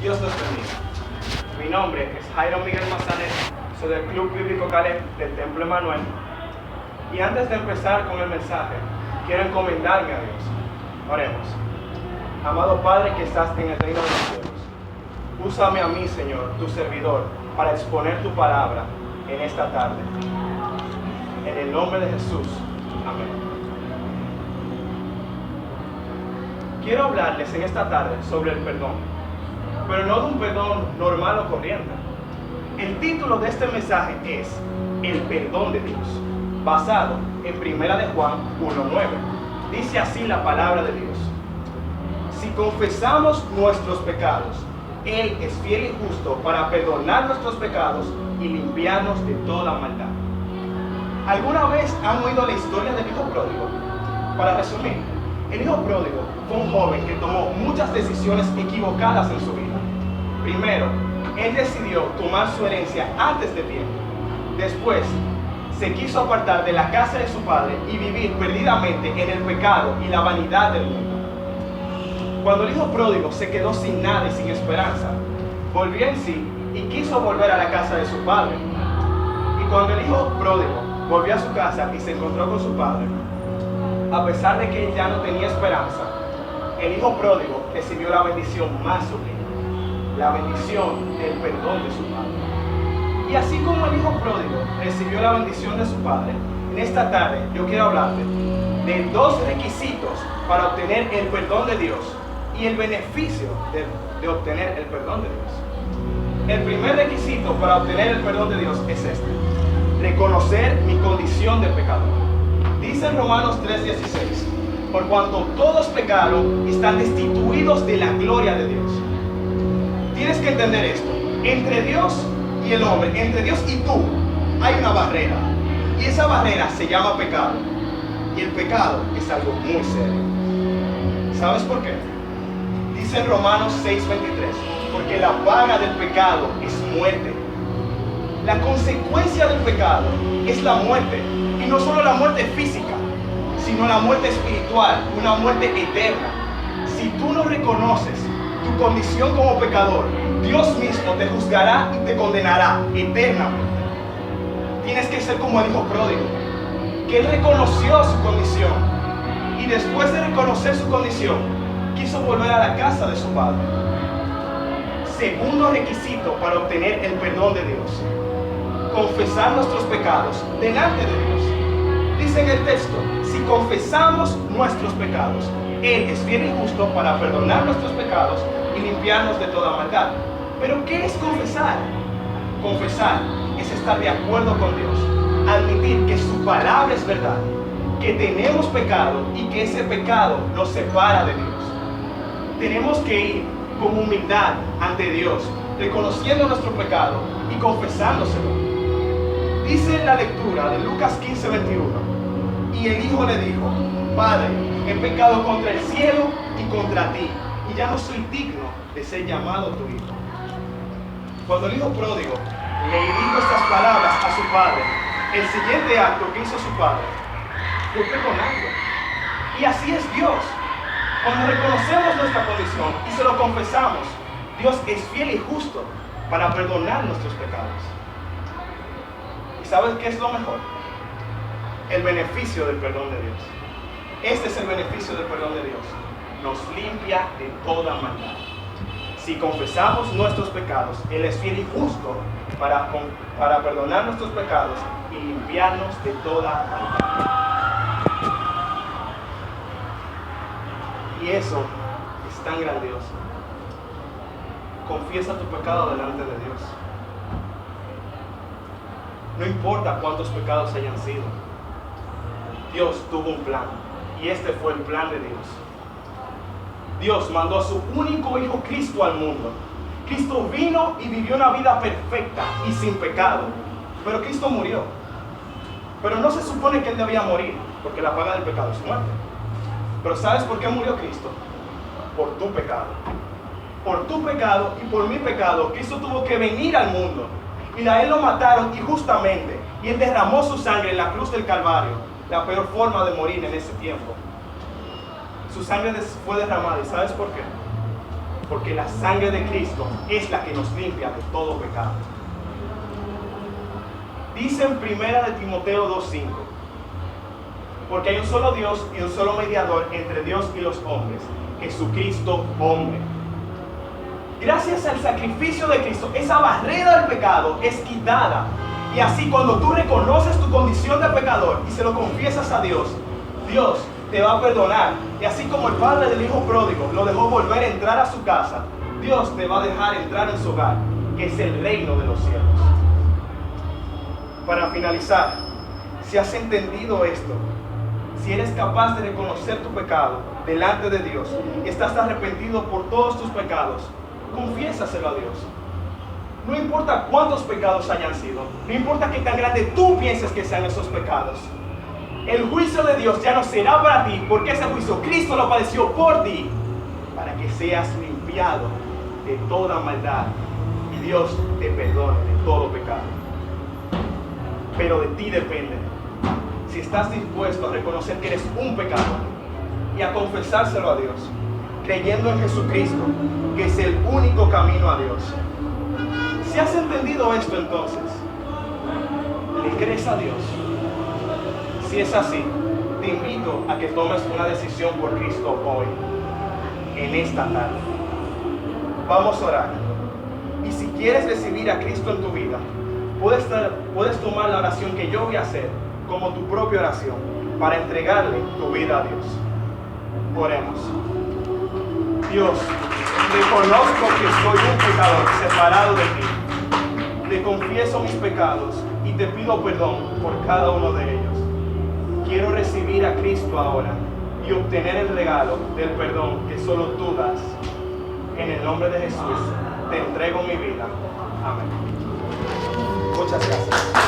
Dios los bendiga. Mi nombre es Jairo Miguel Mazanet, soy del Club Bíblico Caleb del Templo Emanuel. Y antes de empezar con el mensaje, quiero encomendarme a Dios. Oremos. Amado Padre que estás en el reino de los cielos, úsame a mí, Señor, tu servidor, para exponer tu palabra en esta tarde. En el nombre de Jesús. Amén. Quiero hablarles en esta tarde sobre el perdón, pero no de un perdón normal o corriente. El título de este mensaje es El perdón de Dios, basado en 1 de Juan 1:9. Dice así la palabra de Dios: si confesamos nuestros pecados, Él es fiel y justo para perdonar nuestros pecados y limpiarnos de toda maldad. ¿Alguna vez han oído la historia del hijo pródigo? Para resumir, el hijo pródigo fue un joven que tomó muchas decisiones equivocadas en su vida. Primero, él decidió tomar su herencia antes de tiempo. Después, se quiso apartar de la casa de su padre y vivir perdidamente en el pecado y la vanidad del mundo. Cuando el hijo pródigo se quedó sin nada y sin esperanza, volvió en sí y quiso volver a la casa de su padre. Y cuando el hijo pródigo volvió a su casa y se encontró con su padre, a pesar de que él ya no tenía esperanza, el hijo pródigo recibió la bendición más sublime, la bendición del perdón de su padre. Y así como el hijo pródigo recibió la bendición de su padre, en esta tarde yo quiero hablarte de dos requisitos para obtener el perdón de Dios y el beneficio de obtener el perdón de Dios. El primer requisito para obtener el perdón de Dios es este: reconocer mi condición de pecador. Dice en Romanos 3:16, por cuanto todos pecaron y están destituidos de la gloria de Dios. Tienes que entender esto: entre Dios y el hombre, entre Dios y tú, hay una barrera, y esa barrera se llama pecado, y el pecado es algo muy serio. ¿Sabes por qué? Dice en Romanos 6:23, porque la paga del pecado es muerte. La consecuencia del pecado es la muerte, y no solo la muerte física, sino la muerte espiritual, una muerte eterna. Si tú no reconoces tu condición como pecador, Dios mismo te juzgará y te condenará eternamente. Tienes que ser como el hijo pródigo, que él reconoció su condición y después de reconocer su condición, quiso volver a la casa de su padre. Segundo requisito para obtener el perdón de Dios: confesar nuestros pecados delante de Dios. Dice en el texto: si confesamos nuestros pecados, Él es fiel y justo para perdonar nuestros pecados y limpiarnos de toda maldad. ¿Pero qué es confesar? Confesar es estar de acuerdo con Dios, admitir que su palabra es verdad, que tenemos pecado y que ese pecado nos separa de Dios. Tenemos que ir con humildad ante Dios, reconociendo nuestro pecado y confesándoselo. Dice en la lectura de Lucas 15:21, y el hijo le dijo: Padre, he pecado contra el cielo y contra ti, y ya no soy digno de ser llamado tu hijo. Cuando el hijo pródigo le dijo estas palabras a su padre, el siguiente acto que hizo su padre fue perdonarlo. Y así es Dios. Cuando reconocemos nuestra condición y se lo confesamos, Dios es fiel y justo para perdonar nuestros pecados. ¿Y sabes qué es lo mejor? El beneficio del perdón de Dios. Este es el beneficio del perdón de Dios: nos limpia de toda maldad. Si confesamos nuestros pecados, Él es fiel y justo para perdonar nuestros pecados y limpiarnos de toda maldad. Y eso es tan grandioso. Confiesa tu pecado delante de Dios. No importa cuántos pecados hayan sido, Dios tuvo un plan, y este fue el plan de Dios. Dios mandó a su único hijo Cristo al mundo. Cristo vino y vivió una vida perfecta y sin pecado, pero Cristo murió. Pero no se supone que Él debía morir, porque la paga del pecado es muerte. Pero ¿sabes por qué murió Cristo? Por tu pecado. Por tu pecado y por mi pecado, Cristo tuvo que venir al mundo. Y a Él lo mataron injustamente. Y Él derramó su sangre en la cruz del Calvario, la peor forma de morir en ese tiempo. Su sangre fue derramada. ¿Y sabes por qué? porque la sangre de Cristo es la que nos limpia de todo pecado. Dice en 1 Timoteo 2:5, porque hay un solo Dios y un solo mediador entre Dios y los hombres, Jesucristo hombre. Gracias al sacrificio de Cristo, esa barrera del pecado es quitada. Y así cuando tú reconoces tu condición de pecador y se lo confiesas a Dios, Dios te va a perdonar. Y así como el padre del hijo pródigo lo dejó volver a entrar a su casa, Dios te va a dejar entrar en su hogar, que es el reino de los cielos. Para finalizar, si has entendido esto, si eres capaz de reconocer tu pecado delante de Dios y estás arrepentido por todos tus pecados, confiésaselo a Dios. No importa cuántos pecados hayan sido, no importa qué tan grande tú pienses que sean esos pecados. El juicio de Dios ya no será para ti, porque ese juicio Cristo lo padeció por ti, para que seas limpiado de toda maldad y Dios te perdone de todo pecado. Pero de ti depende si estás dispuesto a reconocer que eres un pecador y a confesárselo a Dios, creyendo en Jesucristo, que es el único camino a Dios. Si has entendido esto, entonces, ¿le crees a Dios? Si es así, te invito a que tomes una decisión por Cristo hoy, en esta tarde. Vamos a orar. Y si quieres recibir a Cristo en tu vida, puedes tomar la oración que yo voy a hacer como tu propia oración para entregarle tu vida a Dios. Oremos. Dios, reconozco que soy un pecador separado de ti. Te confieso mis pecados y te pido perdón por cada uno de ellos. Quiero recibir a Cristo ahora y obtener el regalo del perdón que solo tú das. En el nombre de Jesús te entrego mi vida. Amén. Muchas gracias.